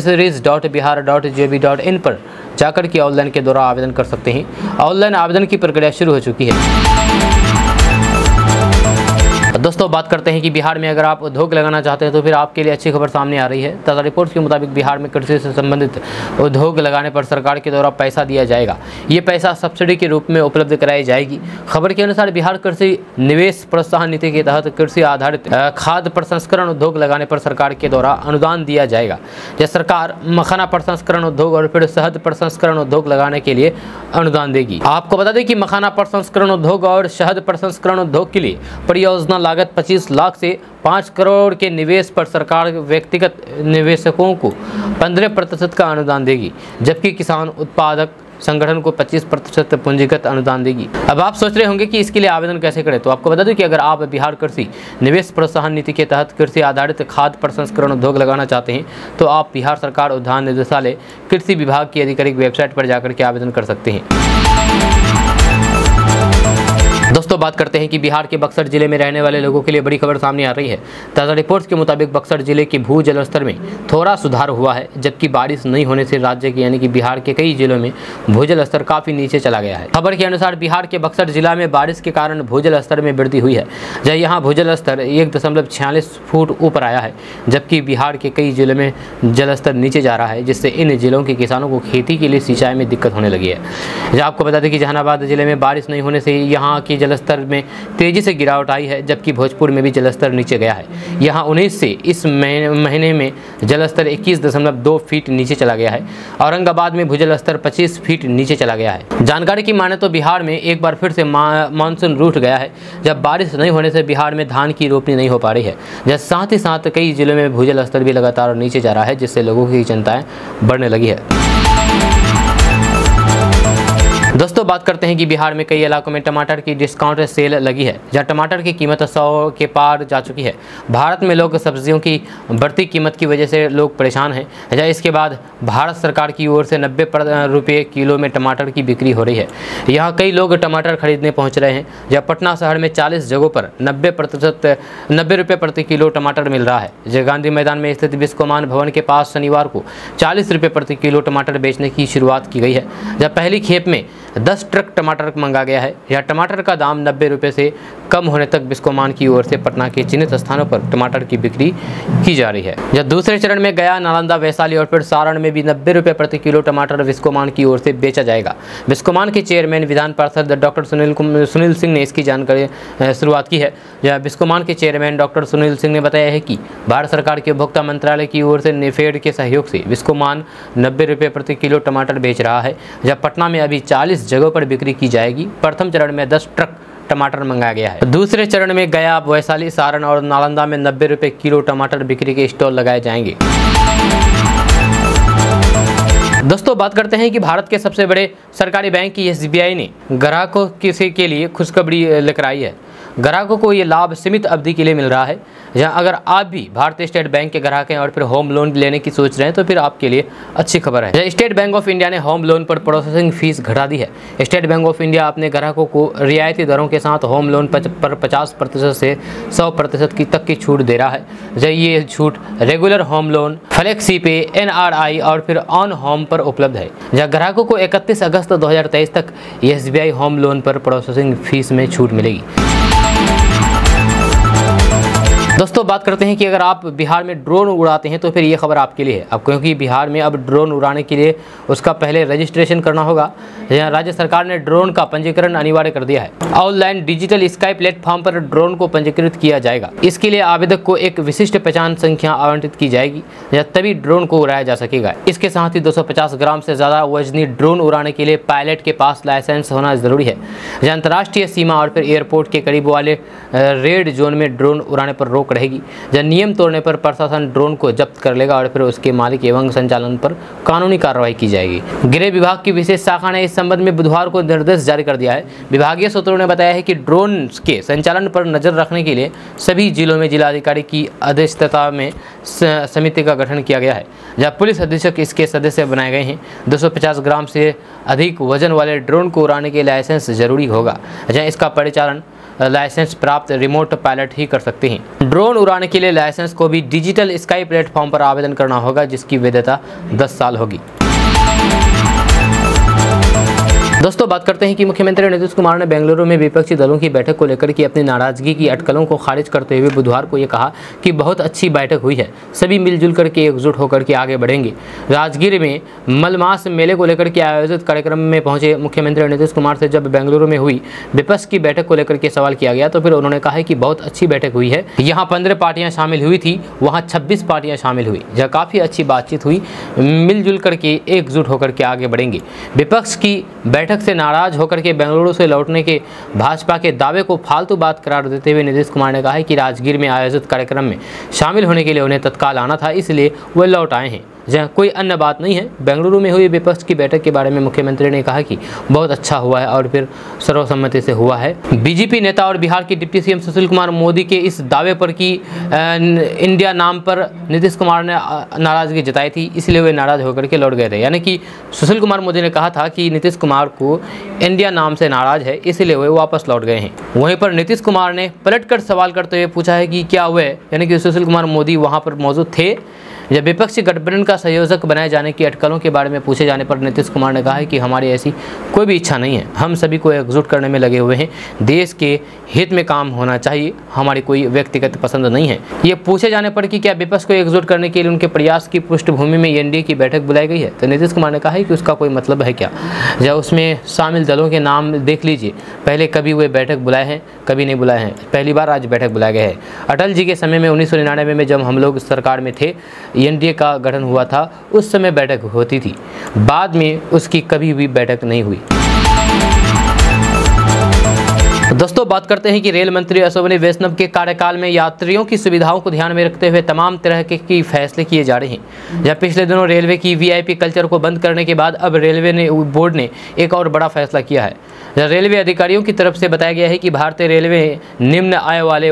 A: fisheries.bihar.gov.in पर जाकर के ऑनलाइन के द्वारा आवेदन कर सकते हैं। ऑनलाइन आवेदन की प्रक्रिया शुरू हो चुकी है। दोस्तों बात करते हैं कि बिहार में अगर आप उद्योग लगाना चाहते हैं तो फिर आपके लिए अच्छी खबर सामने आ रही है। ताज़ा रिपोर्ट्स के मुताबिक बिहार में कृषि से संबंधित उद्योग लगाने पर सरकार के द्वारा पैसा दिया जाएगा। ये पैसा सब्सिडी के रूप में उपलब्ध कराई जाएगी। खबर के अनुसार बिहार कृषि निवेश प्रोत्साहन नीति के तहत कृषि आधारित खाद्य प्रसंस्करण उद्योग लगाने पर सरकार के द्वारा अनुदान दिया जाएगा। जैसे सरकार मखाना प्रसंस्करण उद्योग और फिर शहद प्रसंस्करण उद्योग लगाने के लिए अनुदान देगी। आपको बता दें कि मखाना प्रसंस्करण उद्योग और शहद प्रसंस्करण उद्योग के लिए परियोजना लागत 25 लाख से 5 करोड़ के निवेश पर सरकार व्यक्तिगत निवेशकों को 15% का अनुदान देगी, जबकि किसान उत्पादक संगठन को 25% पूंजीगत अनुदान देगी। अब आप सोच रहे होंगे कि इसके लिए आवेदन कैसे करें, तो आपको बता दूं कि अगर आप बिहार कृषि निवेश प्रोत्साहन नीति के तहत कृषि आधारित खाद्य प्रसंस्करण उद्योग लगाना चाहते हैं तो आप बिहार सरकार उद्यान निदेशालय कृषि विभाग की आधिकारिक वेबसाइट पर जाकर के आवेदन कर सकते हैं। दोस्तों बात करते हैं कि बिहार के बक्सर जिले में रहने वाले लोगों के लिए बड़ी खबर सामने आ रही है। ताज़ा रिपोर्ट्स के मुताबिक बक्सर जिले के भू जल स्तर में थोड़ा सुधार हुआ है, जबकि बारिश नहीं होने से राज्य के यानी कि बिहार के कई जिलों में भूजल स्तर काफी नीचे चला गया है। खबर के अनुसार बिहार के बक्सर जिला में बारिश के कारण भूजल स्तर में वृद्धि हुई है, जहाँ यहाँ भूजल स्तर 1.46 फुट ऊपर आया है, जबकि बिहार के कई जिलों में जल स्तर नीचे जा रहा है, जिससे इन जिलों के किसानों को खेती के लिए सिंचाई में दिक्कत होने लगी है। आपको बता दें कि जहानाबाद जिले में बारिश नहीं होने से यहाँ की जलस्तर में तेजी से गिरावट आई है, जबकि भोजपुर में भी जलस्तर नीचे गया है। यहाँ 19 से इस महीने में जलस्तर 21.2 फीट नीचे चला गया है। औरंगाबाद में भूजल स्तर 25 फीट नीचे चला गया है। जानकारी की माने तो बिहार में एक बार फिर से मानसून रूठ गया है, जब बारिश नहीं होने से बिहार में धान की रोपनी नहीं हो पा रही है। जब साथ ही साथ कई जिलों में भूजल स्तर भी लगातार नीचे जा रहा है, जिससे लोगों की चिंताएं बढ़ने लगी है। दोस्तों बात करते हैं कि बिहार में कई इलाकों में टमाटर की डिस्काउंट सेल लगी है, जहां टमाटर की कीमत 100 के पार जा चुकी है। भारत में लोग सब्जियों की बढ़ती कीमत की वजह से लोग परेशान हैं, जहां इसके बाद भारत सरकार की ओर से 90 रुपये किलो में टमाटर की बिक्री हो रही है। यहाँ कई लोग टमाटर खरीदने पहुँच रहे हैं, जहाँ पटना शहर में 40 जगहों पर 90 रुपये प्रति किलो टमाटर मिल रहा है। जहाँ गांधी मैदान में स्थित विश्वमान भवन के पास शनिवार को 40 रुपये प्रति किलो टमाटर बेचने की शुरुआत की गई है, जहाँ पहली खेप में 10 ट्रक टमाटर मंगा गया है। यह टमाटर का दाम 90 रुपये से कम होने तक बिस्कोमान की ओर से पटना के चिन्हित स्थानों पर टमाटर की बिक्री की जा रही है। जब दूसरे चरण में गया, नालंदा, वैशाली और फिर सारण में भी 90 रुपये प्रति किलो टमाटर बिस्कोमान की ओर से बेचा जाएगा। बिस्कोमान के चेयरमैन विधान पार्षद डॉक्टर सुनील सिंह ने इसकी जानकारी शुरुआत की है। जहाँ बिस्कोमान के चेयरमैन डॉक्टर सुनील सिंह ने बताया है कि भारत सरकार के उपभोक्ता मंत्रालय की ओर से नेफेड के सहयोग से बिस्कोमान 90 रुपये प्रति किलो टमाटर बेच रहा है। जब पटना में अभी 40 जगहों पर बिक्री की जाएगी। प्रथम चरण में 10 ट्रक टमाटर मंगाया गया है। दूसरे चरण में गया, वैशाली, सारण और नालंदा में 90 रुपये किलो टमाटर बिक्री के स्टॉल लगाए जाएंगे। दोस्तों बात करते हैं कि भारत के सबसे बड़े सरकारी बैंक की SBI ने ग्राहकों के लिए खुशखबरी लेकर आई है। ग्राहकों को ये लाभ सीमित अवधि के लिए मिल रहा है। जहां अगर आप भी भारतीय स्टेट बैंक के ग्राहक हैं और फिर होम लोन लेने की सोच रहे हैं तो फिर आपके लिए अच्छी खबर है। स्टेट बैंक ऑफ इंडिया ने होम लोन पर प्रोसेसिंग फीस घटा दी है। स्टेट बैंक ऑफ इंडिया अपने ग्राहकों को रियायती दरों के साथ होम लोन पर 50% से 100% तक की छूट दे रहा है। ये छूट रेगुलर होम लोन, फ्लेक्सी पे, NRI और फिर ऑन होम पर उपलब्ध है। जहां ग्राहकों को 31 अगस्त 2023 तक SBI होम लोन पर प्रोसेसिंग फीस में छूट मिलेगी। दोस्तों बात करते हैं कि अगर आप बिहार में ड्रोन उड़ाते हैं तो फिर ये खबर आपके लिए है। अब क्योंकि बिहार में अब ड्रोन उड़ाने के लिए उसका पहले रजिस्ट्रेशन करना होगा। यहाँ राज्य सरकार ने ड्रोन का पंजीकरण अनिवार्य कर दिया है। ऑनलाइन डिजिटल स्काई प्लेटफॉर्म पर ड्रोन को पंजीकृत किया जाएगा। इसके लिए आवेदक को एक विशिष्ट पहचान संख्या आवंटित की जाएगी, तभी ड्रोन को उड़ाया जा सकेगा। इसके साथ ही 250 ग्राम से ज्यादा वजनी ड्रोन उड़ाने के लिए पायलट के पास लाइसेंस होना जरूरी है। अंतर्राष्ट्रीय सीमा और फिर एयरपोर्ट के करीब वाले रेड जोन में ड्रोन उड़ाने पर रोक रहेगी। जब नियम तोड़ने पर प्रशासन ड्रोन को जब्त कर लेगा और फिर उसके मालिक एवं संचालन पर कानूनी कार्रवाई की जाएगी। गृह विभाग की विशेष शाखा ने इस संबंध में बुधवार को निर्देश जारी कर दिया है। विभागीय सूत्रों ने बताया है कि ड्रोन के संचालन पर नजर रखने के लिए सभी जिलों में जिलाधिकारी की अध्यक्षता में समिति का गठन किया गया है, जहां पुलिस अधीक्षक इसके सदस्य बनाए गए हैं। 250 ग्राम से अधिक वजन वाले ड्रोन को उड़ाने के लाइसेंस जरूरी होगा, जहां इसका परिचालन लाइसेंस प्राप्त रिमोट पायलट ही कर सकते हैं। ड्रोन उड़ाने के लिए लाइसेंस को भी डिजिटल स्काई प्लेटफॉर्म पर आवेदन करना होगा, जिसकी वैधता 10 साल होगी। दोस्तों बात करते हैं कि मुख्यमंत्री नीतीश कुमार ने बेंगलुरु में विपक्षी दलों की बैठक को लेकर की अपनी नाराजगी की अटकलों को खारिज करते हुए बुधवार को ये कहा कि बहुत अच्छी बैठक हुई है, सभी मिलजुल करके एकजुट होकर के आगे बढ़ेंगे। राजगीर में मलमास मेले को लेकर के आयोजित कार्यक्रम में पहुंचे मुख्यमंत्री नीतीश कुमार से जब बेंगलुरु में हुई विपक्ष की बैठक को लेकर के सवाल किया गया तो फिर उन्होंने कहा कि बहुत अच्छी बैठक हुई है। यहाँ 15 पार्टियां शामिल हुई थी, वहाँ 26 पार्टियां शामिल हुई, जहाँ काफ़ी अच्छी बातचीत हुई, मिलजुल करके एकजुट होकर के आगे बढ़ेंगे। विपक्ष की बैठक से नाराज होकर के बेंगलुरु से लौटने के भाजपा के दावे को फालतू बात करार देते हुए नीतीश कुमार ने कहा है कि राजगीर में आयोजित कार्यक्रम में शामिल होने के लिए उन्हें तत्काल आना था, इसलिए वे लौट आए हैं, जहाँ कोई अन्य बात नहीं है। बेंगलुरु में हुई विपक्ष की बैठक के बारे में मुख्यमंत्री ने कहा कि बहुत अच्छा हुआ है और फिर सर्वसम्मति से हुआ है। बीजेपी नेता और बिहार के डिप्टी सीएम सुशील कुमार मोदी के इस दावे पर कि इंडिया नाम पर नीतीश कुमार ने नाराजगी जताई थी, इसलिए वे नाराज होकर के लौट गए थे। यानी कि सुशील कुमार मोदी ने कहा था कि नीतीश कुमार को इंडिया नाम से नाराज है, इसलिए वे वापस लौट गए हैं। वहीं पर नीतीश कुमार ने पलटकर सवाल करते हुए पूछा है कि क्या हुए, यानी कि सुशील कुमार मोदी वहाँ पर मौजूद थे। जब विपक्षी गठबंधन का संयोजक बनाए जाने की अटकलों के बारे में पूछे जाने पर नीतीश कुमार ने कहा है कि हमारी ऐसी कोई भी इच्छा नहीं है, हम सभी को एकजुट करने में लगे हुए हैं, देश के हित में काम होना चाहिए, हमारी कोई व्यक्तिगत पसंद नहीं है। ये पूछे जाने पर कि क्या विपक्ष को एकजुट करने के लिए उनके प्रयास की पृष्ठभूमि में एनडीए की बैठक बुलाई गई है, तो नीतीश कुमार ने कहा है कि उसका कोई मतलब है क्या। जब उसमें शामिल दलों के नाम देख लीजिए, पहले कभी वे बैठक बुलाए हैं, कभी नहीं बुलाए हैं, पहली बार आज बैठक बुलाया गया है। अटल जी के समय में 1999 में जब हम लोग सरकार में थे, एनडीए का गठन हुआ था, उस समय बैठक होती थी, बाद में उसकी कभी भी बैठक नहीं हुई। दोस्तों बात करते हैं कि रेल मंत्री अश्विनी वैष्णव के कार्यकाल में यात्रियों की सुविधाओं को ध्यान में रखते हुए तमाम तरह के फैसले किए जा रहे हैं। जब पिछले दिनों रेलवे की वीआईपी कल्चर को बंद करने के बाद अब रेलवे बोर्ड ने एक और बड़ा फैसला किया है। रेलवे अधिकारियों की तरफ से बताया गया है कि भारतीय रेलवे निम्न आय वाले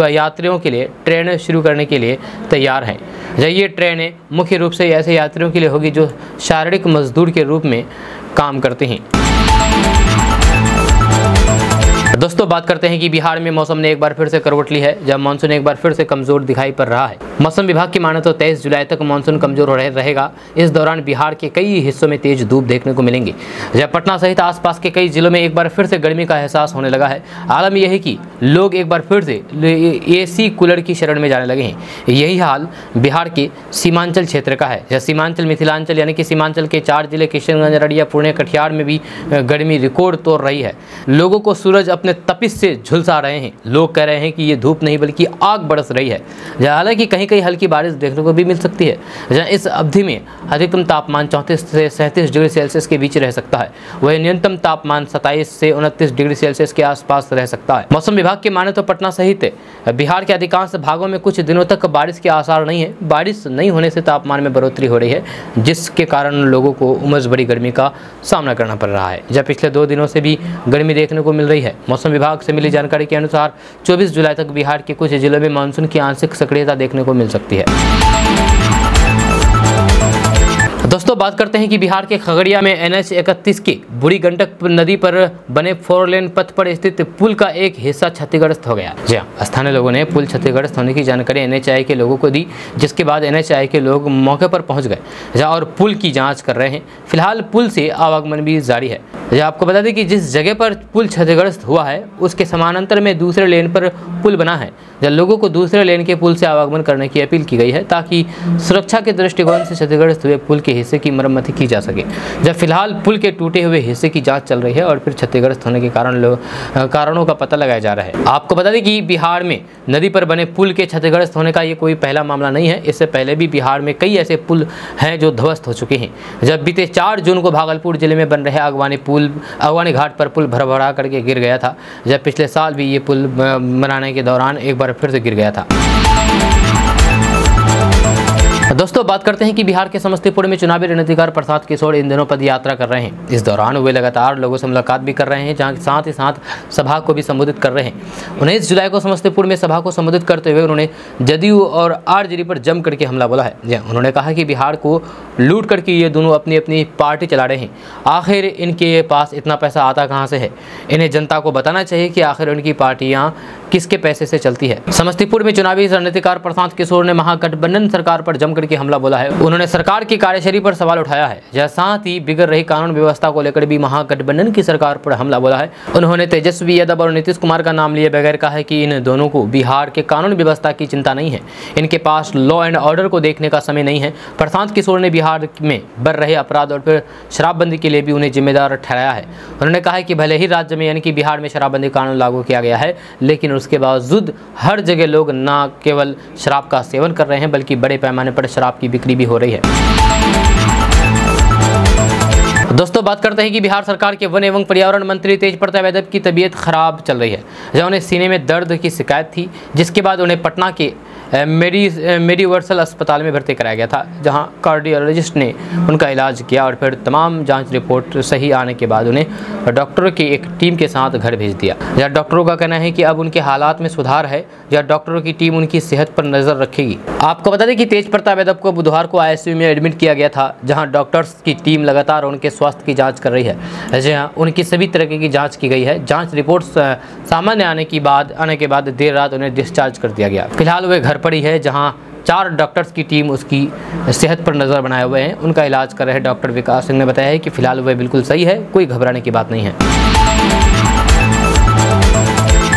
A: यात्रियों के लिए ट्रेनें शुरू करने के लिए तैयार हैं। ये ट्रेनें मुख्य रूप से ऐसे यात्रियों के लिए होगी जो शारीरिक मजदूर के रूप में काम करते हैं। दोस्तों बात करते हैं कि बिहार में मौसम ने एक बार फिर से करवट ली है, जब मानसून एक बार फिर से कमजोर दिखाई पड़ रहा है। मौसम विभाग की माने तो 23 जुलाई तक मानसून कमजोर रहेगा। इस दौरान बिहार के कई हिस्सों में तेज धूप देखने को मिलेंगी। जब पटना सहित आसपास के कई जिलों में एक बार फिर से गर्मी का एहसास होने लगा है। आलम यह है कि लोग एक बार फिर से एसी कूलर की शरण में जाने लगे हैं। यही हाल बिहार के सीमांचल क्षेत्र का है। सीमांचल मिथिलांचल यानी कि सीमांचल के 4 जिले किशनगंज, अररिया, पुणे, कटिहार में भी गर्मी रिकॉर्ड तोड़ रही है। लोगों को सूरज अपने तपिश से झुलसा रहे हैं। लोग कह रहे हैं कि ये धूप नहीं बल्कि आग बरस रही है। हालांकि कहीं कहीं हल्की बारिश देखने को भी मिल सकती है। जहाँ इस अवधि में अधिकतम तापमान 34 से 37 डिग्री सेल्सियस के बीच रह सकता है, वही न्यूनतम तापमान 27 से 29 डिग्री सेल्सियस के आसपास रह सकता है। मौसम विभाग की माने तो पटना सहित बिहार के अधिकांश भागों में कुछ दिनों तक बारिश के आसार नहीं है। बारिश नहीं होने से तापमान में बढ़ोतरी हो रही है, जिसके कारण लोगों को उमस भरी गर्मी का सामना करना पड़ रहा है। जब पिछले 2 दिनों से भी गर्मी देखने को मिल रही है। मौसम विभाग से मिली जानकारी के अनुसार 24 जुलाई तक बिहार के कुछ जिलों में मानसून की आंशिक सक्रियता देखने को मिल सकती है। दोस्तों बात करते हैं कि बिहार के खगड़िया में NH 31 की बूढ़ी गंडक नदी पर बने 4 लेन पथ पर स्थित पुल का एक हिस्सा क्षतिग्रस्त हो गया। जी हाँ, स्थानीय लोगों ने पुल क्षतिग्रस्त होने की जानकारी NHAI के लोगों को दी, जिसके बाद NHAI के लोग मौके पर पहुंच गए और पुल की जांच कर रहे हैं। फिलहाल पुल से आवागमन भी जारी है। आपको बता दें कि जिस जगह पर पुल क्षतिग्रस्त हुआ है उसके समानांतर में दूसरे लेन पर पुल बना है, जब लोगों को दूसरे लेन के पुल से आवागमन करने की अपील की गई है ताकि सुरक्षा के दृष्टिकोण से क्षतिग्रस्त हुए पुल के हिस्से की मरम्मत की जा सके। जब फिलहाल पुल के टूटे हुए हिस्से की जांच चल रही है और फिर क्षतिग्रस्त होने के कारणों का पता लगाया जा रहा है। आपको बता दें कि बिहार में नदी पर बने पुल के क्षतिग्रस्त होने का ये कोई पहला मामला नहीं है। इससे पहले भी बिहार में कई ऐसे पुल हैं जो ध्वस्त हो चुके हैं। जब बीते 4 जून को भागलपुर जिले में बन रहे अगवानी घाट पर पुल भरभरा करके गिर गया था, जब पिछले साल भी ये पुल बनाने के दौरान एक बार फिर से गिर गया था। दोस्तों बात करते हैं कि बिहार के समस्तीपुर में चुनावी रणनीतिकार प्रसाद किशोर इन दिनों पद यात्रा कर रहे हैं। इस दौरान वे लगातार लोगों से मुलाकात भी कर रहे हैं, जहां साथ ही साथ सभा को भी संबोधित कर रहे हैं। 19 जुलाई को समस्तीपुर में सभा को संबोधित करते हुए उन्होंने जदयू और आरजेडी पर जम करके हमला बोला है। उन्होंने कहा कि बिहार को लूट करके ये दोनों अपनी अपनी पार्टी चला रहे हैं। आखिर इनके पास इतना पैसा आता कहाँ से है? इन्हें जनता को बताना चाहिए कि आखिर उनकी पार्टियाँ किसके पैसे से चलती है। समस्तीपुर में चुनावी रणनीतिकार प्रशांत किशोर ने महागठबंधन सरकार पर जम करके हमला बोला है। उन्होंने सरकार की कार्यशैली पर सवाल उठाया है, जैसे साथ ही बिगड़ रही कानून व्यवस्था को लेकर भी महागठबंधन की सरकार पर हमला बोला है। उन्होंने तेजस्वी यादव और नीतीश कुमार का नाम लिए बगैर कहा है कि इन दोनों को बिहार के कानून व्यवस्था की चिंता नहीं है, इनके पास लॉ एंड ऑर्डर को देखने का समय नहीं है। प्रशांत किशोर ने बिहार में बढ़ रहे अपराध और फिर शराबबंदी के लिए भी उन्हें जिम्मेदार ठहराया है। उन्होंने कहा है कि भले ही राज्य में यानी कि बिहार में शराबबंदी कानून लागू किया गया है, लेकिन उसके बावजूद हर जगह लोग न केवल शराब का सेवन कर रहे हैं बल्कि बड़े पैमाने पर शराब की बिक्री भी हो रही है। दोस्तों बात करते हैं कि बिहार सरकार के वन एवं पर्यावरण मंत्री तेज प्रताप यादव की तबीयत खराब चल रही है। जहां उन्हें सीने में दर्द की शिकायत थी, जिसके बाद उन्हें पटना के मेडिवर्सल अस्पताल में भर्ती कराया गया था, जहां कार्डियोलॉजिस्ट ने उनका इलाज किया और फिर तमाम जांच रिपोर्ट सही आने के बाद उन्हें डॉक्टरों की एक टीम के साथ घर भेज दिया। जहां डॉक्टरों का कहना है कि अब उनके हालात में सुधार है, जहां डॉक्टरों की टीम उनकी सेहत पर नजर रखेगी। आपको बता दें कि तेज प्रताप यादव को बुधवार को ICU में एडमिट किया गया था, जहाँ डॉक्टर्स की टीम लगातार उनके स्वास्थ्य की जाँच कर रही है। जहाँ उनकी सभी तरीके की जाँच की गई है। जाँच रिपोर्ट सामान्य आने के बाद देर रात उन्हें डिस्चार्ज कर दिया गया। फिलहाल वे घर पड़ी है, जहां 4 डॉक्टर्स की टीम उसकी सेहत पर नज़र बनाए हुए हैं, उनका इलाज कर रहे डॉक्टर विकास सिंह ने बताया है कि फिलहाल वह बिल्कुल सही है, कोई घबराने की बात नहीं है।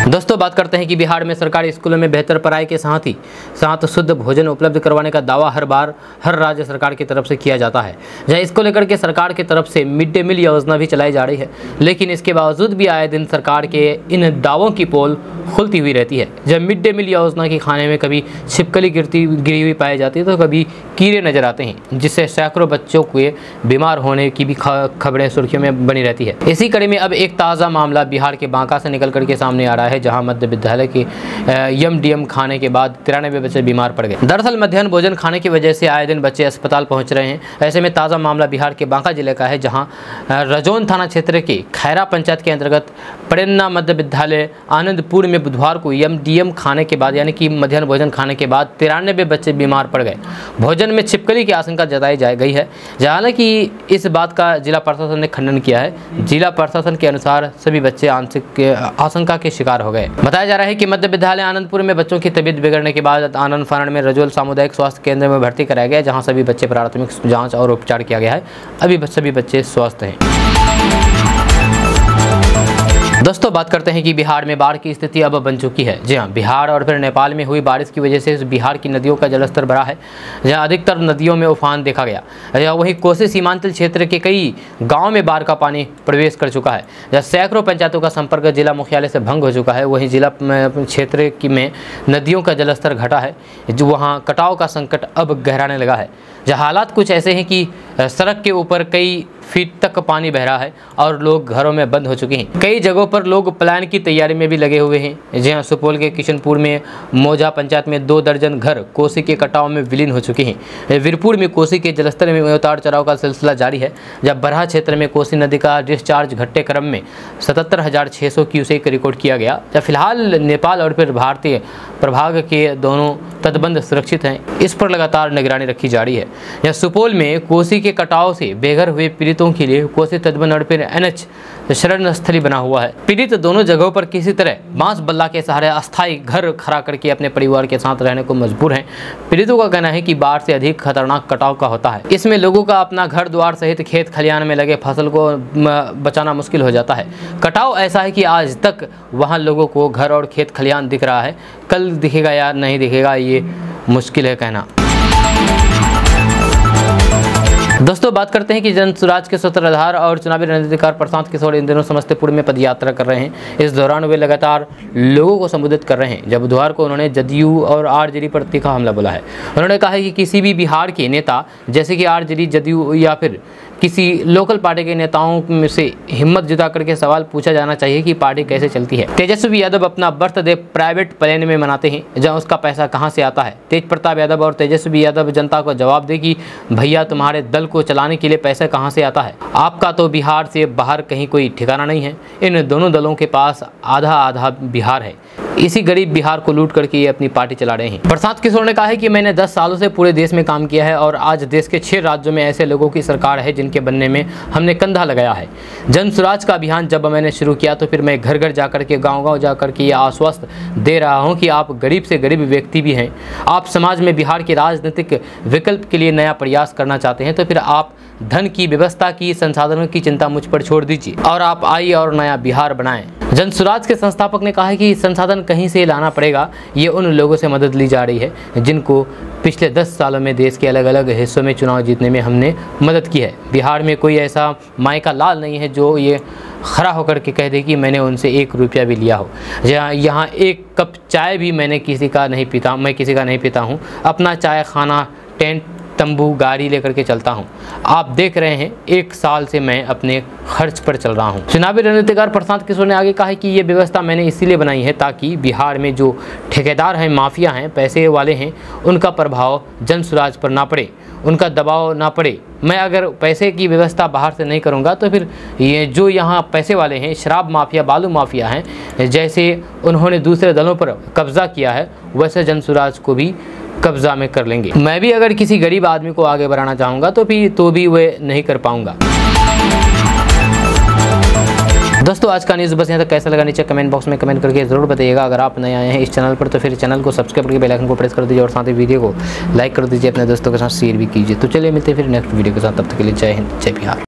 A: दोस्तों बात करते हैं कि बिहार में सरकारी स्कूलों में बेहतर पढ़ाई के साथ शुद्ध भोजन उपलब्ध करवाने का दावा हर राज्य सरकार की तरफ से किया जाता है। जहां इसको लेकर के सरकार की तरफ से मिड डे मील योजना भी चलाई जा रही है, लेकिन इसके बावजूद भी आए दिन सरकार के इन दावों की पोल खुलती हुई रहती है। जब मिड डे मील योजना के खाने में कभी छिपकली गिरी हुई पाई जाती है तो कभी कीड़े नजर आते हैं, जिससे सैकड़ों बच्चों के बीमार होने की भी खबरें सुर्खियों में बनी रहती है। इसी कड़ी में अब एक ताज़ा मामला बिहार के बांका से निकल करके सामने आ रहा है, जहां मध्य विद्यालय के MDM खाने के बाद 93 बच्चे बीमार पड़ गए। दरअसल मध्याह्न भोजन खाने की वजह से आए दिन बच्चे अस्पताल पहुंच रहे हैं। ऐसे में ताज़ा मामला बिहार के बांका जिले का है, जहां रजौन थाना क्षेत्र के खैरा पंचायत के अंतर्गत पड़न्ना मध्य विद्यालय आनंदपुर में बुधवार को MDM खाने के बाद यानी कि मध्याह्न भोजन खाने के बाद 93 बच्चे बीमार पड़ गए। भोजन में छिपकली की आशंका जताई गई है। हालांकि इस बात का जिला प्रशासन ने खंडन किया है। जिला प्रशासन के अनुसार सभी बच्चे आशंका के शिकार हो गए। बताया जा रहा है कि मध्य विद्यालय आनंदपुर में बच्चों की तबीयत बिगड़ने के बाद आनंद फानन में रजोल सामुदायिक स्वास्थ्य केंद्र में भर्ती कराया गया, जहां सभी बच्चे प्राथमिक जांच और उपचार किया गया है। अभी सभी बच्चे स्वस्थ हैं। दोस्तों बात करते हैं कि बिहार में बाढ़ की स्थिति अब बन चुकी है। जी हाँ, बिहार और फिर नेपाल में हुई बारिश की वजह से बिहार की नदियों का जलस्तर बढ़ा है, जहाँ अधिकतर नदियों में उफान देखा गया। वहीं कोसी सीमांचल क्षेत्र के कई गांव में बाढ़ का पानी प्रवेश कर चुका है, जहाँ सैकड़ों पंचायतों का संपर्क जिला मुख्यालय से भंग हो चुका है। वहीं जिला क्षेत्र में नदियों का जलस्तर घटा है, जो वहाँ कटाव का संकट अब गहराने लगा है। जहाँ हालात कुछ ऐसे हैं कि सड़क के ऊपर कई फीट तक पानी बह रहा है और लोग घरों में बंद हो चुके हैं। कई जगहों पर लोग पलायन की तैयारी में भी लगे हुए हैं। जहां सुपौल के किशनपुर में मौजा पंचायत में 2 दर्जन घर कोसी के कटाव में विलीन हो चुके हैं। वीरपुर में कोसी के जलस्तर में उतार चढ़ाव का सिलसिला जारी है। जब बरहा क्षेत्र में कोसी नदी का डिस्चार्ज घटते क्रम में 77,600 क्यूसेक रिकॉर्ड किया गया। जब फिलहाल नेपाल और फिर भारतीय प्रभाग के दोनों तटबंध सुरक्षित हैं, इस पर लगातार निगरानी रखी जा रही है। यह सुपौल में कोसी के कटाव से बेघर हुए पीड़ितों के लिए कोसी तटबंध और फिर NH शरण स्थली बना हुआ है। पीड़ित दोनों जगहों पर किसी तरह बांस बल्ला के सहारे अस्थायी घर खड़ा करके अपने परिवार के साथ रहने को मजबूर हैं। पीड़ितों का कहना है कि बाढ़ से अधिक खतरनाक कटाव का होता है। इसमें लोगों का अपना घर द्वार सहित खेत खलियान में लगे फसल को बचाना मुश्किल हो जाता है। कटाव ऐसा है कि आज तक वहां लोगों को घर और खेत खलियान दिख रहा है, कल दिखेगा या नहीं दिखेगा ये मुश्किल है कहना। दोस्तों बात करते हैं कि जनसुराज के सूत्रधार और चुनावी रणनीतिकार प्रशांत किशोर इन दिनों समस्तीपुर में पदयात्रा कर रहे हैं। इस दौरान वे लगातार लोगों को संबोधित कर रहे हैं। जब बुधवार को उन्होंने जदयू और आरजेडी पर तीखा हमला बोला है। उन्होंने कहा है कि किसी भी बिहार के नेता जैसे कि आरजेडी, जदयू या फिर किसी लोकल पार्टी के नेताओं में से हिम्मत जुटा करके सवाल पूछा जाना चाहिए कि पार्टी कैसे चलती है। तेजस्वी यादव अपना बर्थडे प्राइवेट प्लेन में मनाते हैं, जहां उसका पैसा कहां से आता है। तेज प्रताप यादव और तेजस्वी यादव जनता को जवाब दे कि भैया तुम्हारे दल को चलाने के लिए पैसा कहां से आता है। आपका तो बिहार से बाहर कहीं कोई ठिकाना नहीं है। इन दोनों दलों के पास आधा आधा बिहार है। इसी गरीब बिहार को लूट करके ये अपनी पार्टी चला रहे हैं। प्रशांत किशोर ने कहा है कि मैंने 10 सालों से पूरे देश में काम किया है और आज देश के 6 राज्यों में ऐसे लोगों की सरकार है जिनके बनने में हमने कंधा लगाया है। जनसुराज का अभियान जब मैंने शुरू किया तो फिर मैं घर घर जाकर के, गाँव-गाँव जाकर के ये आश्वस्त दे रहा हूँ कि आप गरीब से गरीब व्यक्ति भी हैं। आप समाज में बिहार के राजनीतिक विकल्प के लिए नया प्रयास करना चाहते हैं तो फिर आप धन की व्यवस्था की, संसाधनों की चिंता मुझ पर छोड़ दीजिए और आप आइए और नया बिहार बनाएं। जनसुराज के संस्थापक ने कहा है कि संसाधन कहीं से लाना पड़ेगा। ये उन लोगों से मदद ली जा रही है जिनको पिछले 10 सालों में देश के अलग अलग हिस्सों में चुनाव जीतने में हमने मदद की है। बिहार में कोई ऐसा माई का लाल नहीं है जो ये खड़ा होकर के कह दे कि मैंने उनसे 1 रुपया भी लिया हो। यहाँ 1 कप चाय भी मैं किसी का नहीं पीता हूँ। अपना चाय खाना, टेंट, तंबू, गाड़ी लेकर के चलता हूं। आप देख रहे हैं 1 साल से मैं अपने खर्च पर चल रहा हूं। चुनावी रणनीतिकार प्रशांत किशोर ने आगे कहा है कि ये व्यवस्था मैंने इसीलिए बनाई है ताकि बिहार में जो ठेकेदार हैं, माफिया हैं, पैसे वाले हैं, उनका प्रभाव जनसुराज पर ना पड़े, उनका दबाव ना पड़े। मैं अगर पैसे की व्यवस्था बाहर से नहीं करूंगा तो फिर ये जो यहाँ पैसे वाले हैं, शराब माफिया, बालू माफिया हैं, जैसे उन्होंने दूसरे दलों पर कब्जा किया है वैसे जनसुराज को भी कब्जा में कर लेंगे। मैं भी अगर किसी गरीब आदमी को आगे बढ़ाना चाहूँगा तो भी वे नहीं कर पाऊँगा। दोस्तों आज का न्यूज़ बस यहाँ तक। कैसा लगा नीचे कमेंट बॉक्स में कमेंट करके ज़रूर बताइएगा। अगर आप नए आए हैं इस चैनल पर तो फिर चैनल को सब्सक्राइब करके बेल आइकन को प्रेस कर दीजिए और साथ ही वीडियो को लाइक कर दीजिए, अपने दोस्तों के साथ शेयर भी कीजिए। तो चलिए मिलते हैं फिर नेक्स्ट वीडियो के साथ। तब तक के लिए जय हिंद, जय बिहार।